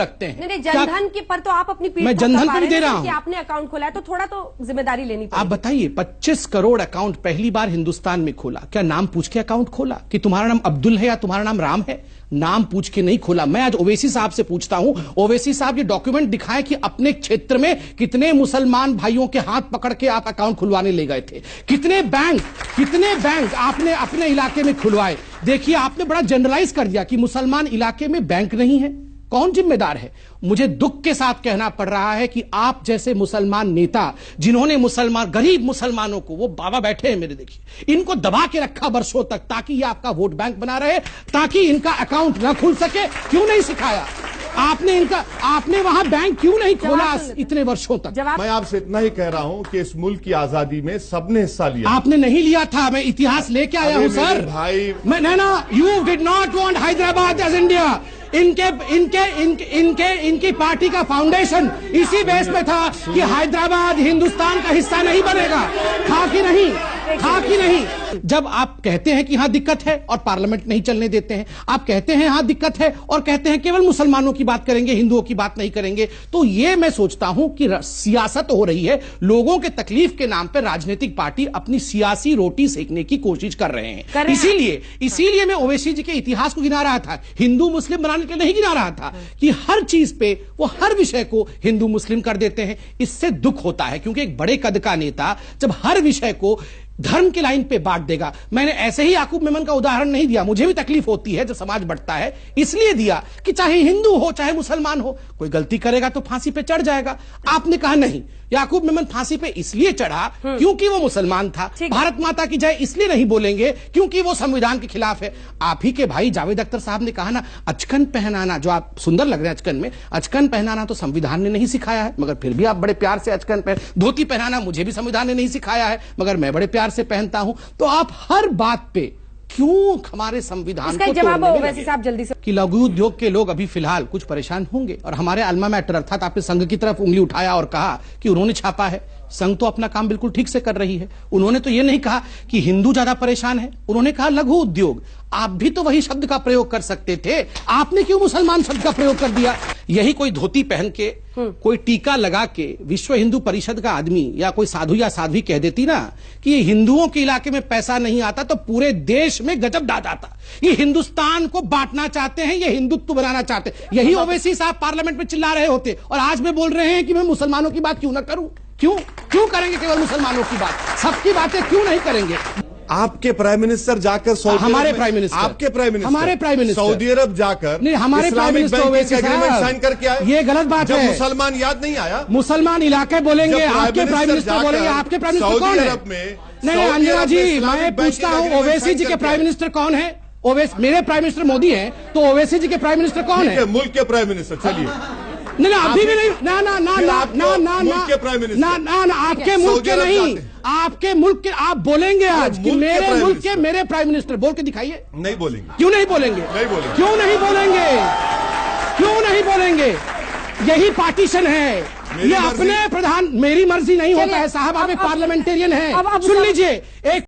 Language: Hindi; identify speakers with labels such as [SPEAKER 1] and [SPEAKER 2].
[SPEAKER 1] सकते हैं।
[SPEAKER 2] नहीं, जनधन के पर तो आप अपनी पीठ
[SPEAKER 1] मैं जनधन पर दे रहा हूं
[SPEAKER 2] कि आपने अकाउंट खोला है तो थोड़ा तो जिम्मेदारी लेनी पड़ेगी।
[SPEAKER 1] आप बताइए, 25 करोड़ अकाउंट पहली बार हिंदुस्तान में खोला, क्या नाम पूछ के अकाउंट खोला कि तुम्हारा नाम अब्दुल है या तुम्हारा नाम राम है? नाम पूछ के नहीं खोला। मैं आज ओवैसी साहब से पूछता हूं, ओवैसी साहब ये डॉक्यूमेंट दिखाएं कि अपने क्षेत्र में कितने मुसलमान भाइयों के हाथ पकड़ के आप अकाउंट खुलवाने ले गए थे, कितने बैंक आपने अपने इलाके में खुलवाए। देखिए, आपने बड़ा जनरलाइज कर दिया कि मुसलमान इलाके में बैंक नहीं है। कौन जिम्मेदार है? मुझे दुख के साथ कहना पड़ रहा है कि आप जैसे मुसलमान नेता, जिन्होंने गरीब मुसलमानों को, वो बाबा बैठे हैं मेरे, देखिए, इनको दबा के रखा वर्षों तक ताकि ये आपका वोट बैंक बना रहे, ताकि इनका अकाउंट ना खुल सके। क्यों नहीं सिखाया आपने वहां बैंक क्यों नहीं खोला इतने वर्षों तक?
[SPEAKER 3] मैं आपसे इतना ही कह रहा हूं कि इस मुल्क की आजादी में सबने हिस्सा लिया।
[SPEAKER 1] आपने नहीं लिया था, मैं इतिहास लेके आया हूं सर
[SPEAKER 3] भाई।
[SPEAKER 1] You did not want Hyderabad as India. इनकी पार्टी का फाउंडेशन इसी बेस पे था कि हैदराबाद हिंदुस्तान का हिस्सा नहीं बनेगा। था कि नहीं? जब आप कहते हैं कि यहां दिक्कत है और पार्लियामेंट नहीं चलने देते हैं, आप कहते हैं यहां दिक्कत है और कहते हैं केवल मुसलमानों की बात करेंगे, हिंदुओं की बात नहीं करेंगे, तो ये मैं सोचता हूं कि सियासत हो रही है। लोगों के तकलीफ के नाम पर राजनीतिक पार्टी अपनी सियासी रोटी सेकने की कोशिश कर रहे हैं। इसीलिए मैं ओवैसी जी के इतिहास को गिना रहा था, हिंदू मुस्लिम बनाने के लिए नहीं गिना रहा था कि हर चीज पे वो हर विषय को हिंदू मुस्लिम कर देते हैं। इससे दुख होता है, क्योंकि एक बड़े कद का नेता जब हर विषय को धर्म के लाइन पे बांट देगा। मैंने ऐसे ही याकूब मेमन का उदाहरण नहीं दिया, मुझे भी तकलीफ होती है जब समाज बढ़ता है, इसलिए दिया कि चाहे हिंदू हो चाहे मुसलमान हो, कोई गलती करेगा तो फांसी पे चढ़ जाएगा। आपने कहा नहीं, याकूब मेमन फांसी पे इसलिए चढ़ा क्योंकि वो मुसलमान था। भारत माता की जय इसलिए नहीं बोलेंगे क्योंकि वो संविधान के खिलाफ है। आप ही के भाई जावेद अख्तर साहब ने कहा ना, अचकन पहनाना, जो आप सुंदर लग रहे हैं अचकन में, अचकन पहनाना तो संविधान ने नहीं सिखाया है, मगर फिर भी आप बड़े प्यार से अचकन पहन। धोती पहनाना मुझे भी संविधान ने नहीं सिखाया है, मगर मैं बड़े प्यार से पहनता हूं। तो आप हर बात पे क्यों हमारे संविधान को
[SPEAKER 2] जवाब वैसे साहब जल्दी से
[SPEAKER 1] कि लघु उद्योग के लोग अभी फिलहाल कुछ परेशान होंगे, और हमारे अल्मा मैटर अर्थात आपने संघ की तरफ उंगली उठाया और कहा कि उन्होंने छापा है। संघ तो अपना काम बिल्कुल ठीक से कर रही है। उन्होंने तो यह नहीं कहा कि हिंदू ज्यादा परेशान है, उन्होंने कहा लघु उद्योग। आप भी तो वही शब्द का प्रयोग कर सकते थे, आपने क्यों मुसलमान शब्द का प्रयोग कर दिया? यही कोई धोती पहन के, कोई टीका लगा के विश्व हिंदू परिषद का आदमी या कोई साधु या साध्वी कह देती ना कि ये हिंदुओं के इलाके में पैसा नहीं आता, तो पूरे देश में गजब डा जाता। ये हिंदुस्तान को बांटना चाहते हैं, ये हिंदुत्व बनाना चाहते हैं। यही ओवैसी साहब पार्लियामेंट में चिल्ला रहे होते, और आज में बोल रहे हैं कि मैं मुसलमानों की बात क्यों ना करूं। क्यों करेंगे केवल मुसलमानों की बात? सबकी बातें क्यों नहीं करेंगे?
[SPEAKER 3] आपके प्राइम मिनिस्टर जाकर
[SPEAKER 1] हमारे प्राइम मिनिस्टर,
[SPEAKER 3] आपके प्राइम मिनिस्टर,
[SPEAKER 1] हमारे प्राइम मिनिस्टर
[SPEAKER 3] सऊदी अरब जाकर
[SPEAKER 1] नहीं, हमारे प्राइम मिनिस्टर
[SPEAKER 3] एग्रीमेंट साइन करके आए।
[SPEAKER 1] ये गलत बात है।
[SPEAKER 3] मुसलमान याद नहीं आया? मुसलमान
[SPEAKER 1] इलाके बोलेंगे, आपके प्राइम मिनिस्टर बोलेंगे। आपके प्राइम मिनिस्टर कौन है? नहीं अंजना जी, मैं पूछता हूँ ओवैसी जी के प्राइम मिनिस्टर कौन है? मेरे प्राइम मिनिस्टर मोदी है, तो ओवैसी जी के प्राइम मिनिस्टर कौन है?
[SPEAKER 3] मुल्क के प्राइम मिनिस्टर। चलिए,
[SPEAKER 1] नहीं अभी भी नहीं, ना आपके मुल्क के नहीं, आपके मुल्क के आप बोलेंगे आज कि मेरे मुल्क के मेरे प्राइम मिनिस्टर। बोल के दिखाइए।
[SPEAKER 3] नहीं बोलेंगे।
[SPEAKER 1] क्यों नहीं बोलेंगे? क्यों नहीं बोलेंगे? यही पार्टीशन है, ये अपने प्रधान। मेरी मर्जी नहीं होता है साहब, आप एक पार्लियामेंटेरियन है। सुन लीजिए, एक